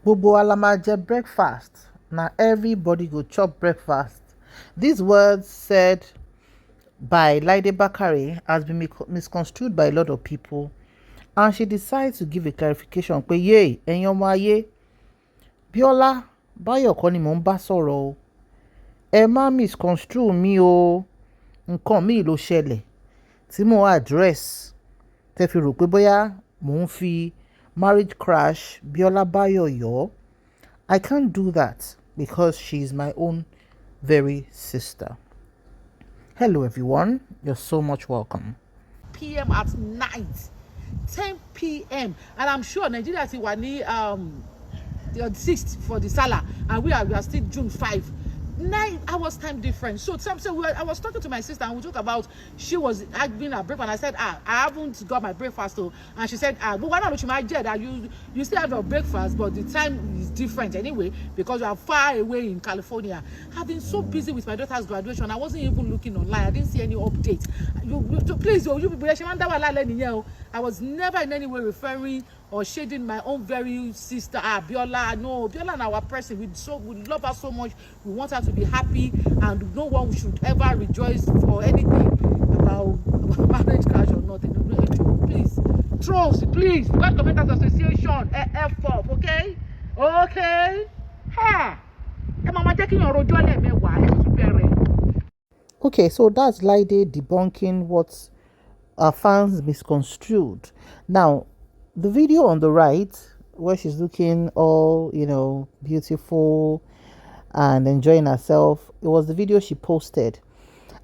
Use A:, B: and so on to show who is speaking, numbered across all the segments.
A: Gbogbo lama breakfast. Now everybody go chop breakfast. These words said by Laide Bakare has been misconstrued by a lot of people, and she decides to give a clarification pé yé ẹ̀yin ọmọ ayé Biola Adebayo kọ́ ni mò ń bá sọ̀rọ̀ o, ẹ má misconstrue mi o, nǹkan mi ló ṣẹlẹ̀ tí mo address tẹ́ fi rò pé bóyá mò ń fi marriage crash Biola Adebayo yọ. I can't do that because she is my own very sister. Hello everyone, you're so much welcome.
B: PM at night, 10 PM, and I'm sure Nigeria ti wà ní the 6th for the Salah, and we are still June 5. 9 hours time difference. So I was talking to my sister and we talked about she was having her breakfast, and I said, I haven't got my breakfast though. And she said, but why not you might get that you still have your breakfast, but the time is different anyway because you are far away in California. I've been so busy with my daughter's graduation, I wasn't even looking online. I didn't see any update. Please, you people, I was never in any way referring or shading my own very sister, Biola. No, Biola and our person, we love her so much. We want her to be happy, and no one should ever rejoice for anything about marriage crash or nothing. Please, trolls, please, God Commenters Association, F4, okay? Okay? Ha!
A: Okay, so that's Laide debunking what our fans misconstrued. Now, the video on the right, where she's looking all, beautiful and enjoying herself, it was the video she posted.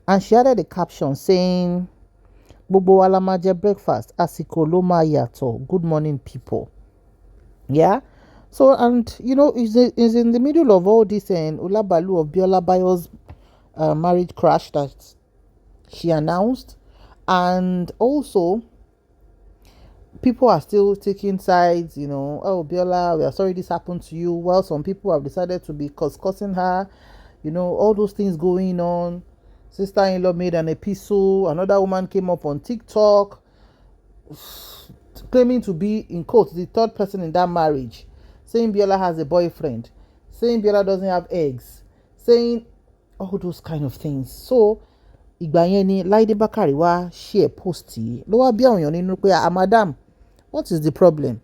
A: And she added a caption saying, Gbogbo alamaje breakfast, asiko lo ma yato. Good morning, people. Yeah? So, and, is in the middle of all this and Ulabalu of Biola Adebayo's marriage crash that she announced. And also, people are still taking sides, oh, Biola, we are sorry this happened to you. Well, some people have decided to be cussing her, all those things going on. Sister-in-law made an epistle. Another woman came up on TikTok claiming to be, in quotes, the third person in that marriage, saying Biola has a boyfriend, saying Biola doesn't have eggs, saying all those kind of things. So, ìgbà yẹn ni Laide Bakare wá share post yìí ló wá bí àwọn èèyàn nínú pé madam, what is the problem?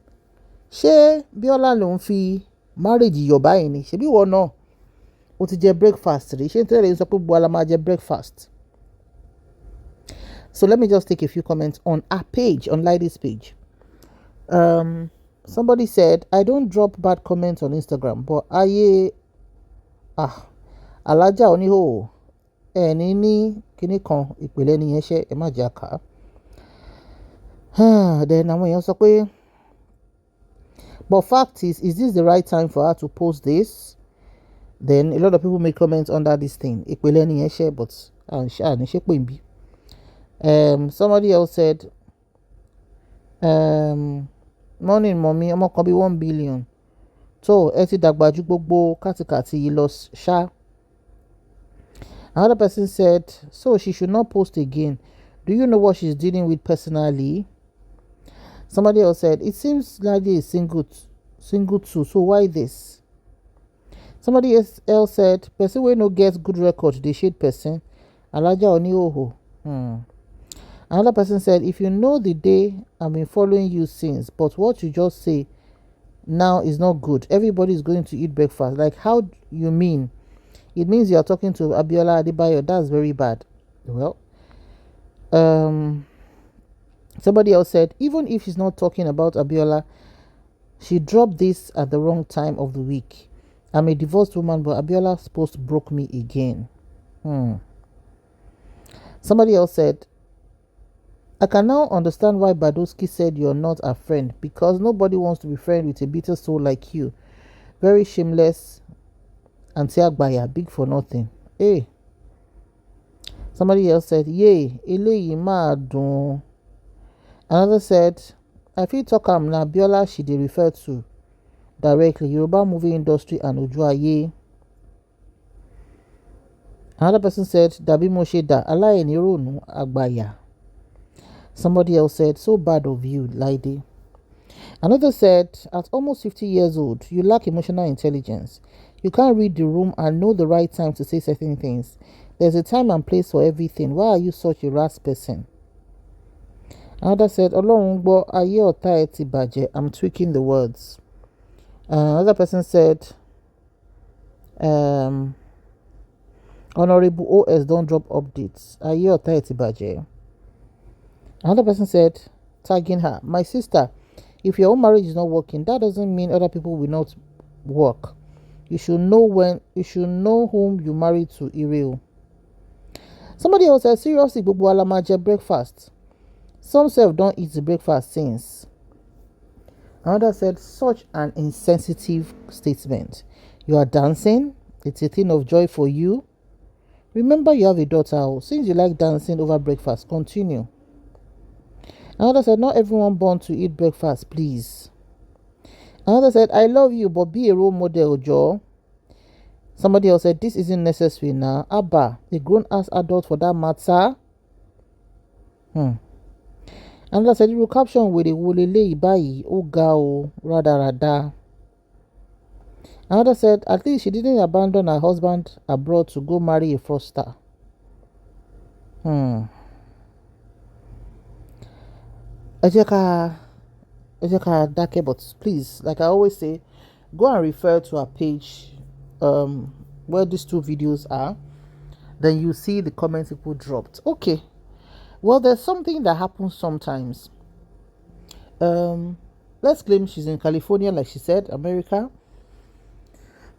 A: Ṣé Biola ló ń fi marriage yọ̀ báyìí ni? Ṣebí ìwọ náà ó ti jẹ breakfast rí? Ṣé nítorí èyí sọ pé Biola máa jẹ breakfast? So let me just take a few comments on our page, on Laide's page. Somebody said, I don't drop bad comments on Instagram, but alájà oníhòòhò ẹni ní kíní kan ìpìlẹ̀ nìyẹn ṣe ẹ má jẹ́ àká. Then àwọn èèyàn sọ pé, but fact is this the right time for her to post this? Then a lot of people make comments under this thing. Ìpìlẹ̀ nìyẹn ṣe, but àní ṣe pé nbí. Somebody else said, morning mommy, ọmọ kan bí 1 billion. So ẹ ti dàgbà ju gbogbo kàtìkàtì yìí lọ ṣá. Another person said, so she should not post again. Do you know what she's dealing with personally? Somebody else said, it seems Laide is single too, so why this? Somebody else said, person wey no get good record, they shade person. Alaja Onioho. Another person said, if you know the day I've been following you since, but what you just say now is not good. Everybody is going to eat breakfast. Like, how you mean? It means you are talking to Biola Adebayo. That's very bad. Well, somebody else said, even if she's not talking about Biola, she dropped this at the wrong time of the week. I'm a divorced woman, but Abiola's post broke me again. Somebody else said, I can now understand why Badowski said you're not a friend, because nobody wants to be friends with a bitter soul like you. Very shameless. Auntie Agbaya, big for nothing. Hey. Somebody else said, yay, eléyìí máa dùn. Another said, I feel talk am na Biola she dey refer to directly, Yoruba movie industry and Ojuaye. Another person said, Dabi Mosheda, aláìní rònú Agbaya. Somebody else said, so bad of you, Laide. Another said, at almost 50 years old, you lack emotional intelligence. You can't read the room and know the right time to say certain things. There's a time and place for everything. Why are you such a rash person? Another said, Ọlọ́run gbọ́, ayé ọ̀tá ẹ ti bàjẹ́. I'm tweaking the words. Another person said, Honorable OS don't drop updates. Ayé ọ̀tá ẹ ti bàjẹ́. Another person said, tagging her, my sister, if your own marriage is not working, that doesn't mean other people will not work. You should know whom you marry to, Ireo. Somebody else said, seriously, Gbogbo alama breakfast. Some self don't eat the breakfast since. Another said, such an insensitive statement. You are dancing. It's a thing of joy for you. Remember you have a daughter. Since you like dancing over breakfast, continue. Another said, not everyone born to eat breakfast, please. Another said, I love you, but be a role model, Joe. Somebody else said, this isn't necessary now. Abba, a grown-ass adult for that matter. Another said, you will caption with a wolele ibayi, ogao, rada. Another said, at least she didn't abandon her husband abroad to go marry a fraudster. Ejeka Dake, but please, like I always say, go and refer to our page where these two videos are. Then you see the comments people dropped. Okay. Well, there's something that happens sometimes. Let's claim she's in California, like she said, America.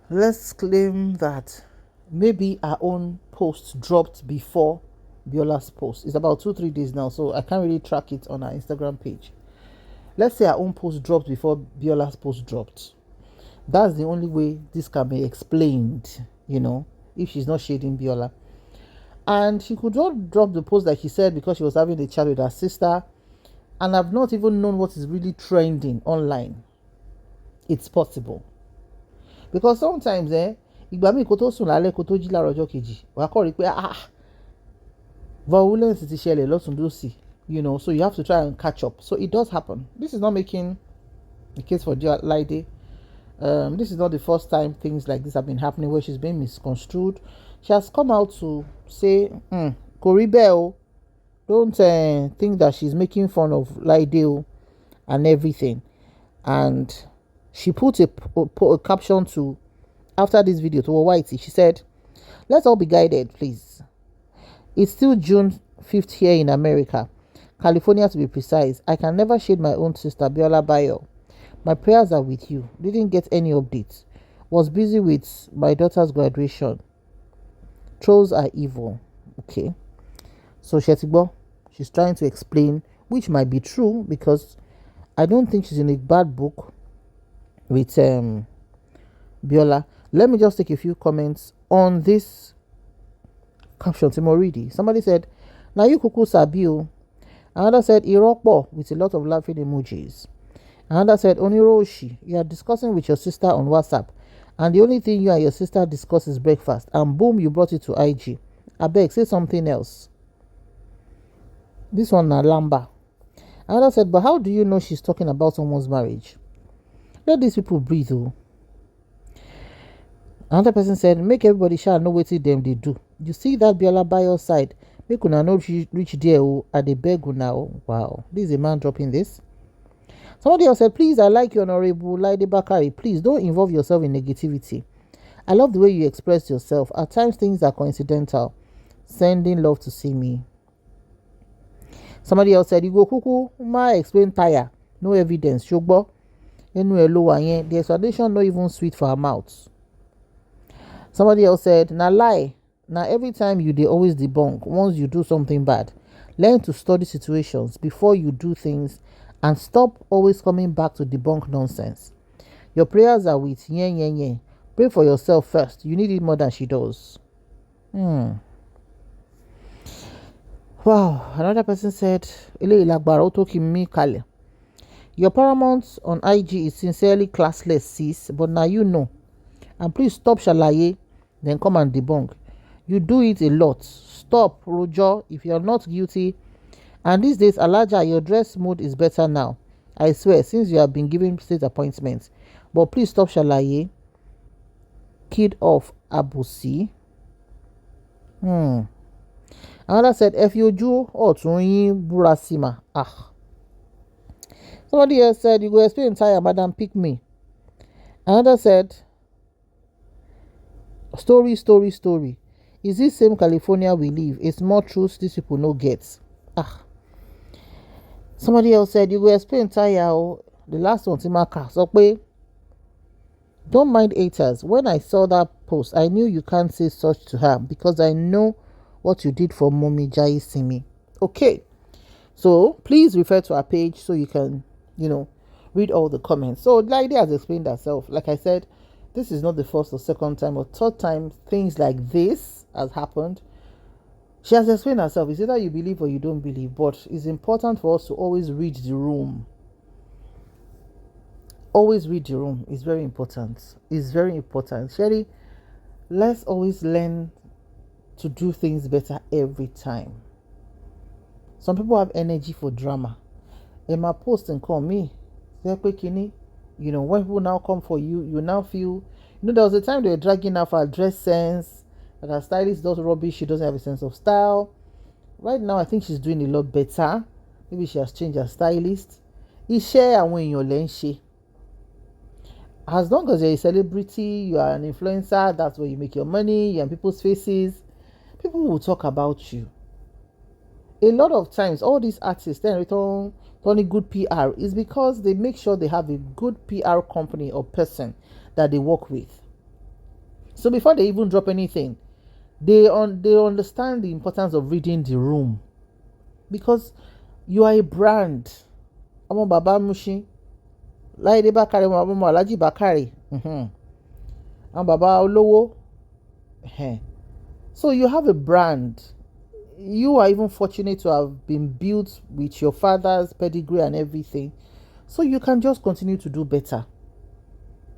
A: Let's claim that maybe our own post dropped before Biola's post. It's about 2-3 days now, so I can't really track it on our Instagram page. Let's say our own post dropped before Biola's post dropped. That's the only way this can be explained, if she's not shading Biola. And she could not drop the post like he said because she was having a chat with her sister. And I've not even known what is really trending online. It's possible. Because sometimes, ìgbà míì kó tó sùn lálẹ́ kó tó jí láàárọ̀ ọjọ́ kejì, wàá kọ́ rí pé violence ti ṣẹlẹ̀ lọ́tùn lósì, so you have to try and catch up. So it does happen. This is not making the case for Laide. This is not the first time things like this have been happening where she's being misconstrued. She has come out to say, Koribel, don't think that she's making fun of Laide and everything. And she put a caption to, after this video, to Whitey. She said, let's all be guided, please. It's still June 5th here in America, California to be precise. I can never shade my own sister, Biola Adebayo. My prayers are with you. Didn't get any updates. Was busy with my daughter's graduation. Trolls are evil. Okay. So Shetigbo, she's trying to explain, which might be true because I don't think she's in a bad book with Biola. Let me just take a few comments on this caption. Timoridi. Somebody said, now you kuku sabio. Another said, Irokbo, with a lot of laughing emojis. Another said, Oniroshi, you are discussing with your sister on WhatsApp, and the only thing you and your sister discuss is breakfast, and boom, you brought it to IG. I beg, say something else. This one, Lamba. Another said, but how do you know she's talking about someone's marriage? Let these people breathe, oh. Another person said, make everybody shall know what them they do. You see that Biola by your side, make una not reach there, oh, at the beg now. Wow, this is a man dropping this. Somebody else said, please, I like you, Honorable Laide Bakare. Please don't involve yourself in negativity. I love the way you express yourself. At times, things are coincidental. Sending love to see me. Somebody else said, you go kuku, ma explain tire. No evidence. Shogbo. The explanation not even sweet for her mouth. Somebody else said, na lie. Now every time they always debunk once you do something bad. Learn to study situations before you do things and stop always coming back to debunk nonsense. Your prayers are with yen. Pray for yourself first. You need it more than she does. Wow. Another person said, your paramount on IG is sincerely classless, sis, but now you know. And please stop shalaye, then come and debunk. You do it a lot. Stop, Rojo, if you're not guilty. And these days, Alaja, your dress mode is better now. I swear, since you have been given state appointments, but please stop ṣàlàyé. Kid of Abusi. Another said, F you ojú ọ̀tún yín búra sí mà. Somebody else said, you go explain tire, madam, pick me. Another said, story. Is this same California we live? It's more truth these people no get. Somebody else said, you go explain tire. The last one, Timaka. So, don't mind haters. When I saw that post, I knew you can't say such to her because I know what you did for Mommy Jai Simi. Okay. So please refer to our page so you can, read all the comments. So Laide has explained herself. Like I said, this is not the first or second time or third time things like this has happened. She has explained herself. It's either you believe or you don't believe, but it's important for us to always read the room. Always read the room. It's very important. It's very important. Sherry, let's always learn to do things better every time. Some people have energy for drama. In my post and call me, when people now come for you, you now feel, there was a time they were dragging her for her dress sense, that her stylist does rubbish, she doesn't have a sense of style. Right now, I think she's doing a lot better. Maybe she has changed her stylist. Iṣẹ́ àwọn èèyàn lẹ́ ń ṣe. As long as you're a celebrity, you are an influencer, that's where you make your money, you're in people's faces, people will talk about you. A lot of times, all these artists then return only good PR is because they make sure they have a good PR company or person that they work with. So before they even drop anything, they understand the importance of reading the room, because you are a brand. Ọmọ Baba Mushi, Laide Bakare, ọmọ Alhaji Bakare, ọmọ Baba Olówó. So you have a brand. You are even fortunate to have been built with your father's pedigree and everything. So you can just continue to do better.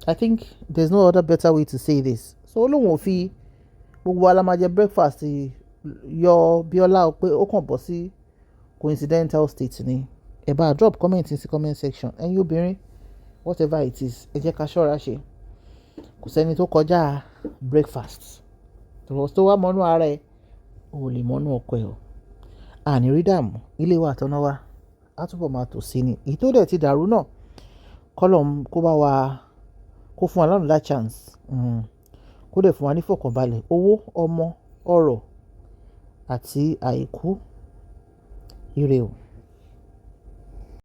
A: I think there's no other better way to say this. So Olóhùn òfi gbogbo wa la máa jẹ breakfast yọ Biola pé ó kàn bọ́ sí coincidental state ni. Ẹ bá drop comment in the comment section. Ẹ̀yin obìnrin, whatever it is, ẹ jẹ́ ká ṣọ́ra ṣe. Kò sẹ́ni tó kọjá breakfast. Tòrọ̀ tó wá mọ́nú ara ẹ̀, o lè mọ́nú ọkọ ẹ̀ o. Àní rí dààmú, ilé wa àtọ́nà wa á túbọ̀ máa tò sí ni. Èyí tó dẹ̀ ti dàrú náà, kọ́lọ̀ kó bá wa, kó fún wa lọ́nà that chance. Kó dẹ̀ fún wa ní fọkànbalẹ̀, owó, ọmọ, ọrọ̀ àti àìkú. Ire o.